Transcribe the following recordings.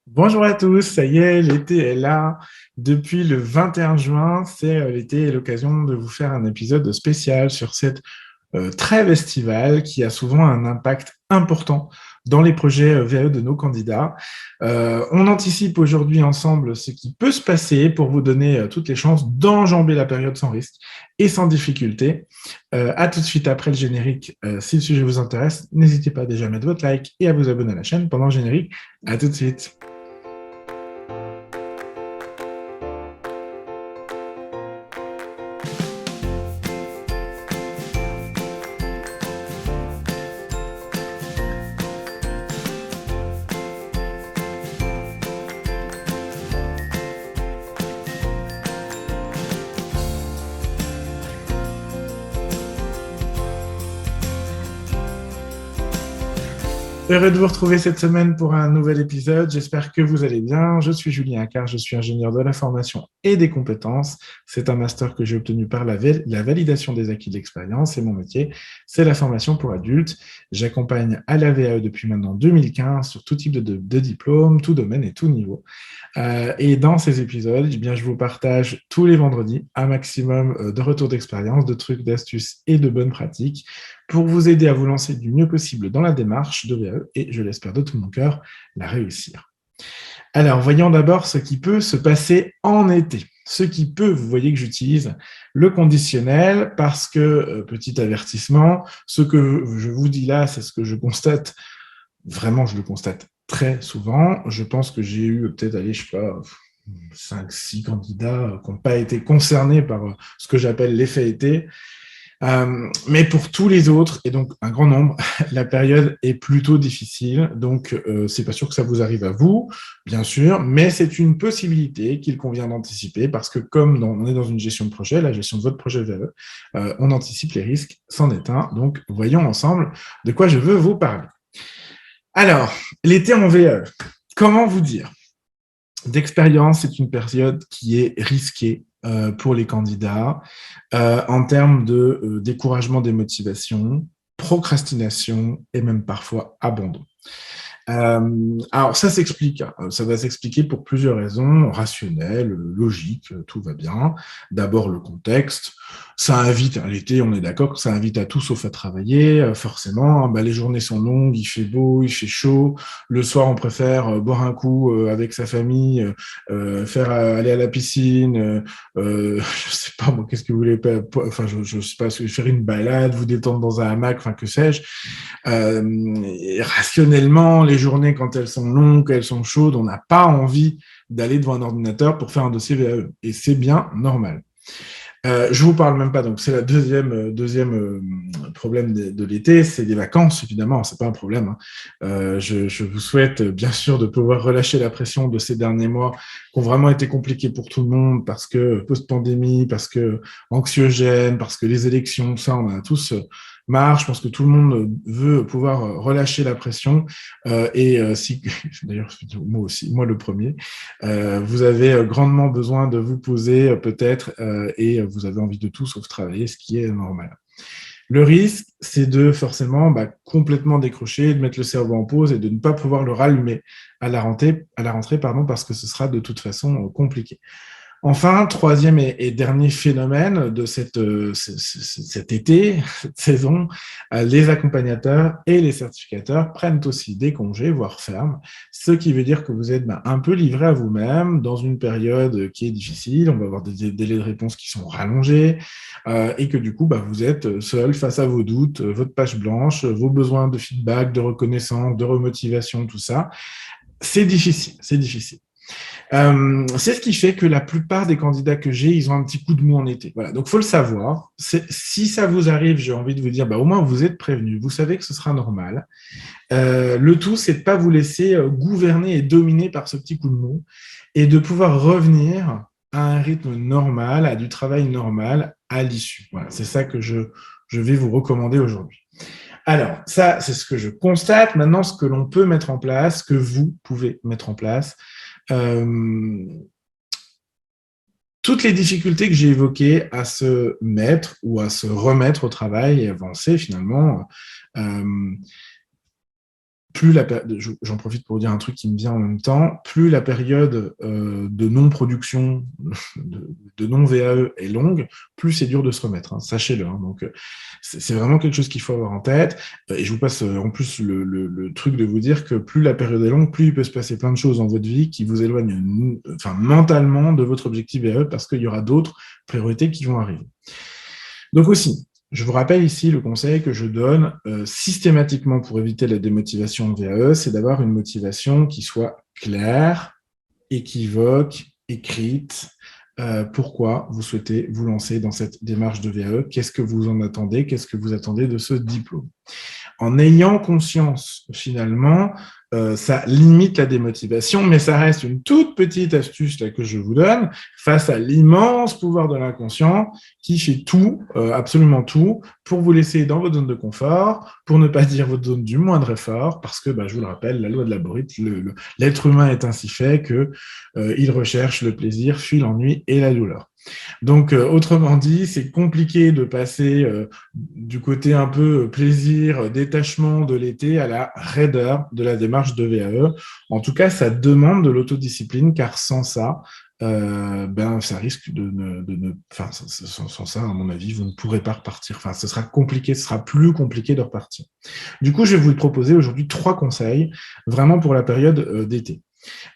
Bonjour à tous, ça y est, l'été est là. Depuis le 21 juin, c'est l'été et l'occasion de vous faire un épisode spécial sur cette trêve estivale qui a souvent un impact important dans les projets VAE de nos candidats. On anticipe aujourd'hui ensemble ce qui peut se passer pour vous donner toutes les chances d'enjamber la période sans risque et sans difficulté. À tout de suite après le générique. Si le sujet vous intéresse, n'hésitez pas déjà à mettre votre like et à vous abonner à la chaîne pendant le générique. À tout de suite. Heureux de vous retrouver cette semaine pour un nouvel épisode. J'espère que vous allez bien. Je suis Julien Accard, je suis ingénieur de la formation et des compétences. C'est un master que j'ai obtenu par la validation des acquis de l'expérience et mon métier, c'est la formation pour adultes. J'accompagne à la VAE depuis maintenant 2015 sur tout type de diplôme, tout domaine et tout niveau. Et dans ces épisodes, eh bien, je vous partage tous les vendredis un maximum de retours d'expérience, de trucs, d'astuces et de bonnes pratiques pour vous aider à vous lancer du mieux possible dans la démarche de VAE et, je l'espère de tout mon cœur, la réussir. Alors, voyons d'abord ce qui peut se passer en été. Ce qui peut, vous voyez que j'utilise le conditionnel parce que, petit avertissement, ce que je vous dis là, c'est ce que je constate, vraiment je le constate très souvent. Je pense que j'ai eu peut-être, allez, je sais pas, 5, 6 candidats qui n'ont pas été concernés par ce que j'appelle l'effet été. Mais pour tous les autres, et donc un grand nombre, la période est plutôt difficile. Donc, c'est pas sûr que ça vous arrive à vous, bien sûr, mais c'est une possibilité qu'il convient d'anticiper parce que comme on est dans une gestion de projet, la gestion de votre projet VE, on anticipe les risques, c'en est un. Donc, voyons ensemble de quoi je veux vous parler. Alors, l'été en VE, comment vous dire? D'expérience, c'est une période qui est risquée pour les candidats en termes de découragement des motivations, procrastination et même parfois abandon. Alors ça s'explique, ça va s'expliquer pour plusieurs raisons rationnelles, logiques, tout va bien. D'abord le contexte, ça invite, à l'été on est d'accord que ça invite à tout sauf à travailler, forcément, les journées sont longues, il fait beau, il fait chaud, le soir on préfère boire un coup avec sa famille, faire aller à la piscine, je sais pas moi, qu'est-ce que vous voulez, enfin je sais pas, faire une balade, vous détendre dans un hamac, enfin que sais-je. Rationnellement, les journées, quand elles sont longues, elles sont chaudes, on n'a pas envie d'aller devant un ordinateur pour faire un dossier VAE. Et c'est bien normal. Je vous parle même pas, donc c'est la deuxième problème de l'été, c'est les vacances, évidemment, c'est pas un problème. Hein. Je vous souhaite bien sûr de pouvoir relâcher la pression de ces derniers mois qui ont vraiment été compliqués pour tout le monde parce que post-pandémie, parce que anxiogène, parce que les élections, ça, on a tous marre. Je pense que tout le monde veut pouvoir relâcher la pression si, d'ailleurs, moi aussi, moi le premier. Vous avez grandement besoin de vous poser peut-être et vous avez envie de tout sauf travailler, ce qui est normal. Le risque, c'est de forcément complètement décrocher, de mettre le cerveau en pause et de ne pas pouvoir le rallumer à la rentrée, parce que ce sera de toute façon compliqué. Enfin, troisième et dernier phénomène de cet été, cette saison, les accompagnateurs et les certificateurs prennent aussi des congés, voire ferment, ce qui veut dire que vous êtes un peu livré à vous-même dans une période qui est difficile, on va avoir des délais de réponse qui sont rallongés, et que du coup, vous êtes seul face à vos doutes, votre page blanche, vos besoins de feedback, de reconnaissance, de remotivation, tout ça. C'est difficile, c'est difficile. C'est ce qui fait que la plupart des candidats que j'ai, ils ont un petit coup de mou en été. Voilà, donc faut le savoir. Si ça vous arrive, j'ai envie de vous dire, au moins vous êtes prévenus. Vous savez que ce sera normal. Le tout, c'est de pas vous laisser gouverner et dominer par ce petit coup de mou et de pouvoir revenir à un rythme normal, à du travail normal à l'issue. Voilà, c'est ça que je vais vous recommander aujourd'hui. Alors, ça, c'est ce que je constate. Maintenant, ce que l'on peut mettre en place, que vous pouvez mettre en place, euh, toutes les difficultés que j'ai évoquées à se mettre ou à se remettre au travail et avancer finalement, euh, j'en profite pour dire un truc qui me vient en même temps, plus la période de non-production, de non-VAE est longue, plus c'est dur de se remettre, hein, sachez-le. Hein. Donc, c'est vraiment quelque chose qu'il faut avoir en tête. Et je vous passe en plus le truc de vous dire que plus la période est longue, plus il peut se passer plein de choses dans votre vie qui vous éloignent mentalement de votre objectif VAE parce qu'il y aura d'autres priorités qui vont arriver. Donc aussi, je vous rappelle ici le conseil que je donne systématiquement pour éviter la démotivation en VAE, c'est d'avoir une motivation qui soit claire, équivoque, écrite. Pourquoi vous souhaitez vous lancer dans cette démarche de VAE? Qu'est-ce que vous en attendez? Qu'est-ce que vous attendez de ce diplôme? En ayant conscience, finalement, ça limite la démotivation, mais ça reste une toute petite astuce là, que je vous donne face à l'immense pouvoir de l'inconscient qui fait tout, absolument tout, pour vous laisser dans votre zone de confort, pour ne pas dire votre zone du moindre effort, parce que, je vous le rappelle, la loi de Laborit, l'être humain est ainsi fait que il recherche le plaisir, fuit l'ennui et la douleur. Donc, autrement dit, c'est compliqué de passer du côté un peu plaisir, détachement de l'été à la raideur de la démarche de VAE. En tout cas, ça demande de l'autodiscipline, car sans ça, ça risque sans ça, à mon avis, vous ne pourrez pas repartir. Enfin, ce sera plus compliqué de repartir. Du coup, je vais vous proposer aujourd'hui 3 conseils, vraiment pour la période d'été.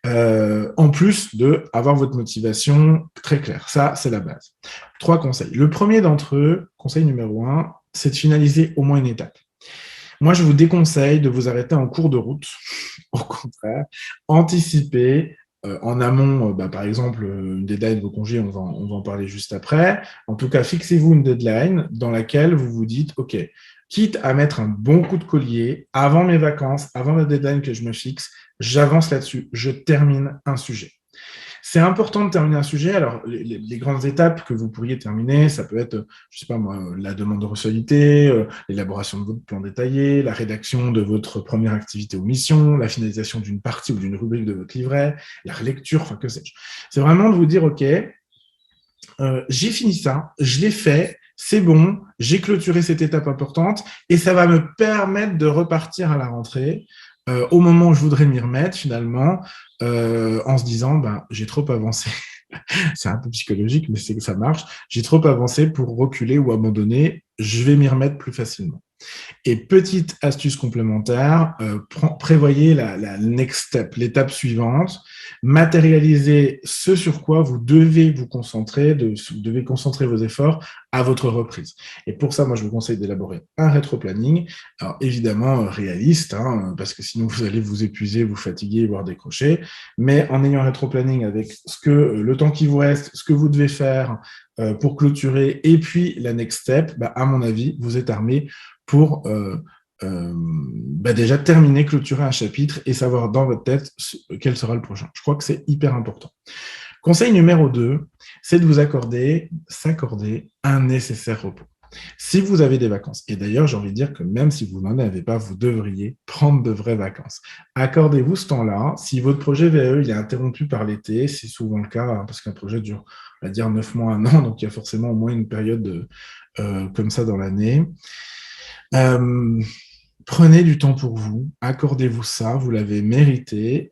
En plus de avoir votre motivation très claire. Ça, c'est la base. 3 conseils. Le premier d'entre eux, conseil numéro 1, c'est de finaliser au moins une étape. Moi, je vous déconseille de vous arrêter en cours de route. Au contraire, anticipez en amont, par exemple, une deadline de vos congés, on va en parler juste après. En tout cas, fixez-vous une deadline dans laquelle vous vous dites, OK, quitte à mettre un bon coup de collier avant mes vacances, avant la deadline que je me fixe, j'avance là-dessus, je termine un sujet. C'est important de terminer un sujet. Alors, les grandes étapes que vous pourriez terminer, ça peut être, je sais pas moi, la demande de recevabilité, l'élaboration de votre plan détaillé, la rédaction de votre première activité ou mission, la finalisation d'une partie ou d'une rubrique de votre livret, la relecture, enfin, que sais-je. C'est vraiment de vous dire, OK, j'ai fini ça, je l'ai fait, c'est bon, j'ai clôturé cette étape importante et ça va me permettre de repartir à la rentrée au moment où je voudrais m'y remettre finalement en se disant j'ai trop avancé. C'est un peu psychologique, mais c'est que ça marche. J'ai trop avancé pour reculer ou abandonner. Je vais m'y remettre plus facilement. Et petite astuce complémentaire, prévoyez la next step, l'étape suivante, matérialisez ce sur quoi vous devez vous concentrer, vous devez concentrer vos efforts à votre reprise. Et pour ça, moi, je vous conseille d'élaborer un rétro-planning, alors évidemment réaliste, parce que sinon vous allez vous épuiser, vous fatiguer, voire décrocher, mais en ayant un rétro-planning avec le temps qui vous reste, ce que vous devez faire pour clôturer, et puis la next step, à mon avis, vous êtes armé pour déjà terminer, clôturer un chapitre et savoir dans votre tête quel sera le prochain. Je crois que c'est hyper important. Conseil numéro 2, c'est de s'accorder un nécessaire repos. Si vous avez des vacances, et d'ailleurs j'ai envie de dire que même si vous n'en avez pas, vous devriez prendre de vraies vacances. Accordez-vous ce temps-là. Si votre projet VAE il est interrompu par l'été, c'est souvent le cas, parce qu'un projet dure, on va dire, 9 mois, 1 an, donc il y a forcément au moins une période comme ça dans l'année. Prenez du temps pour vous, accordez-vous ça, vous l'avez mérité.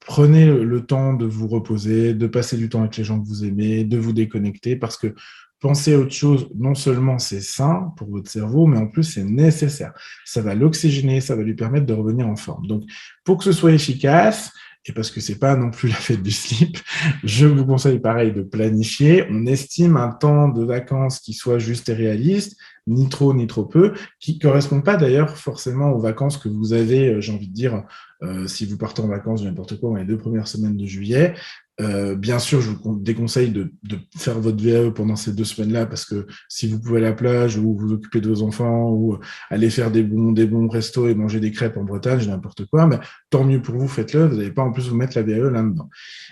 Prenez le temps de vous reposer, de passer du temps avec les gens que vous aimez, de vous déconnecter, parce que penser à autre chose, non seulement c'est sain pour votre cerveau, mais en plus c'est nécessaire. Ça va l'oxygéner, ça va lui permettre de revenir en forme. Donc, pour que ce soit efficace, et parce que c'est pas non plus la fête du slip, je vous conseille pareil de planifier. On estime un temps de vacances qui soit juste et réaliste, ni trop ni trop peu, qui correspond pas d'ailleurs forcément aux vacances que vous avez, j'ai envie de dire, si vous partez en vacances, n'importe quoi, dans les 2 premières semaines de juillet. Bien sûr, je vous déconseille de faire votre VAE pendant ces 2 semaines-là, parce que si vous pouvez à la plage ou vous occupez de vos enfants ou aller faire des bons restos et manger des crêpes en Bretagne, n'importe quoi, mais tant mieux pour vous, faites-le. Vous n'allez pas en plus vous mettre la VAE là-dedans.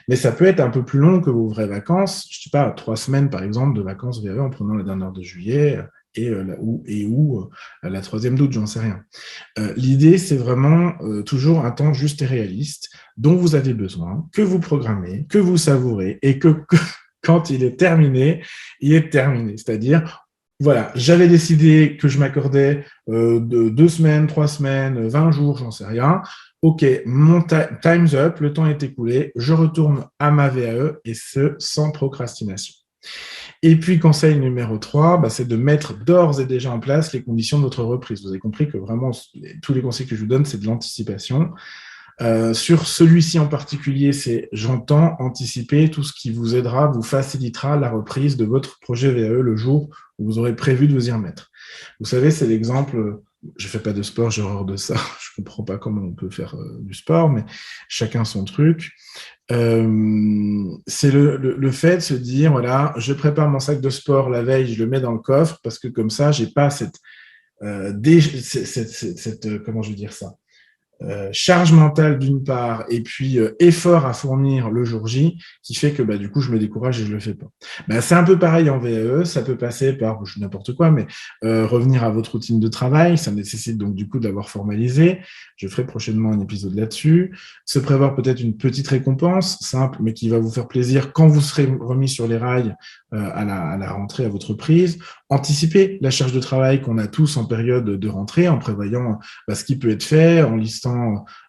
Mais ça peut être un peu plus long que vos vraies vacances. Je ne sais pas, 3 semaines par exemple de vacances VAE en prenant la dernière de juillet et la 3e d'août, j'en sais rien. L'idée, c'est vraiment toujours un temps juste et réaliste dont vous avez besoin, que vous programmez, que vous savourez et que quand il est terminé, il est terminé. C'est-à-dire, Voilà, j'avais décidé que je m'accordais de 2 semaines, 3 semaines, 20 jours, j'en sais rien. OK, mon time's up, le temps est écoulé, je retourne à ma VAE et ce, sans procrastination. Et puis, conseil numéro 3, bah, c'est de mettre d'ores et déjà en place les conditions de votre reprise. Vous avez compris que vraiment, tous les conseils que je vous donne, c'est de l'anticipation. Sur celui-ci en particulier, c'est j'entends anticiper tout ce qui vous aidera, vous facilitera la reprise de votre projet VAE le jour où vous aurez prévu de vous y remettre. Vous savez, c'est l'exemple, je ne fais pas de sport, j'ai horreur de ça, je ne comprends pas comment on peut faire du sport, mais chacun son truc. C'est le fait de se dire, voilà, je prépare mon sac de sport la veille, je le mets dans le coffre, parce que comme ça, j'ai pas comment je vais dire ça, charge mentale d'une part et puis effort à fournir le jour J qui fait que du coup je me décourage et je le fais pas. C'est un peu pareil en VAE, ça peut passer par n'importe quoi, mais revenir à votre routine de travail, ça nécessite donc du coup d'avoir formalisé. Je ferai prochainement un épisode là-dessus. Se prévoir peut-être une petite récompense simple, mais qui va vous faire plaisir quand vous serez remis sur les rails à la rentrée, à votre prise. Anticiper la charge de travail qu'on a tous en période de rentrée, en prévoyant ce qui peut être fait, en listant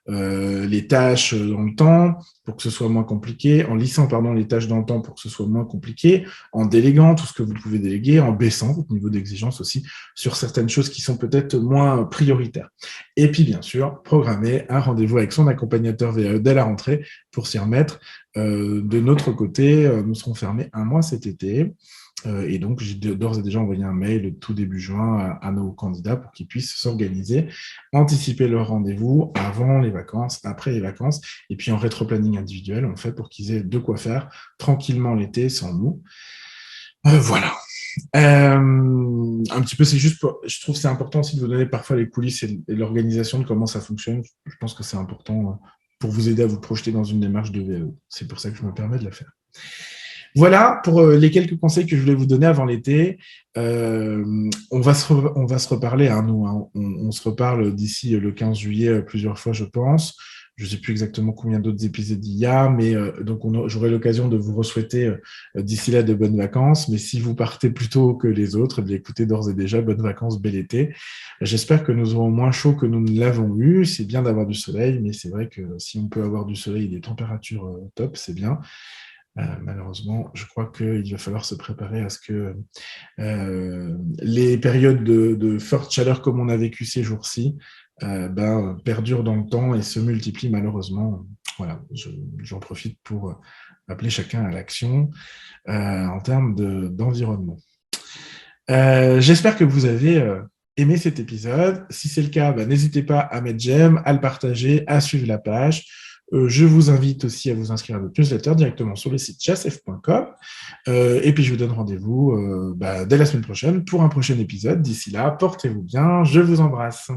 les tâches dans le temps pour que ce soit moins compliqué, en lissant les tâches dans le temps pour que ce soit moins compliqué, en déléguant tout ce que vous pouvez déléguer, en baissant votre niveau d'exigence aussi sur certaines choses qui sont peut-être moins prioritaires. Et puis bien sûr, programmer un rendez-vous avec son accompagnateur VAE dès la rentrée pour s'y remettre. De notre côté, nous serons fermés 1 mois cet été. Et donc, j'ai d'ores et déjà envoyé un mail tout début juin à nos candidats pour qu'ils puissent s'organiser, anticiper leur rendez-vous avant les vacances, après les vacances, et puis en rétro-planning individuel, en fait, pour qu'ils aient de quoi faire tranquillement l'été sans nous. Voilà. Un petit peu, c'est juste, je trouve que c'est important aussi de vous donner parfois les coulisses et l'organisation de comment ça fonctionne. Je pense que c'est important pour vous aider à vous projeter dans une démarche de VAE. C'est pour ça que je me permets de la faire. Voilà pour les quelques conseils que je voulais vous donner avant l'été. On va se reparler, nous. On se reparle d'ici le 15 juillet plusieurs fois, je pense. Je ne sais plus exactement combien d'autres épisodes il y a, mais donc j'aurai l'occasion de vous re-souhaiter d'ici là de bonnes vacances. Mais si vous partez plus tôt que les autres, écoutez d'ores et déjà, bonnes vacances, bel été. J'espère que nous aurons moins chaud que nous ne l'avons eu. C'est bien d'avoir du soleil, mais c'est vrai que si on peut avoir du soleil et des températures top, c'est bien. Malheureusement, je crois qu'il va falloir se préparer à ce que les périodes de forte chaleur comme on a vécu ces jours-ci perdurent dans le temps et se multiplient malheureusement. Voilà, j'en profite pour appeler chacun à l'action en termes d'environnement. J'espère que vous avez aimé cet épisode. Si c'est le cas, n'hésitez pas à mettre j'aime, à le partager, à suivre la page. Je vous invite aussi à vous inscrire à notre newsletter directement sur le site chassef.com. Et puis, je vous donne rendez-vous dès la semaine prochaine pour un prochain épisode. D'ici là, portez-vous bien. Je vous embrasse.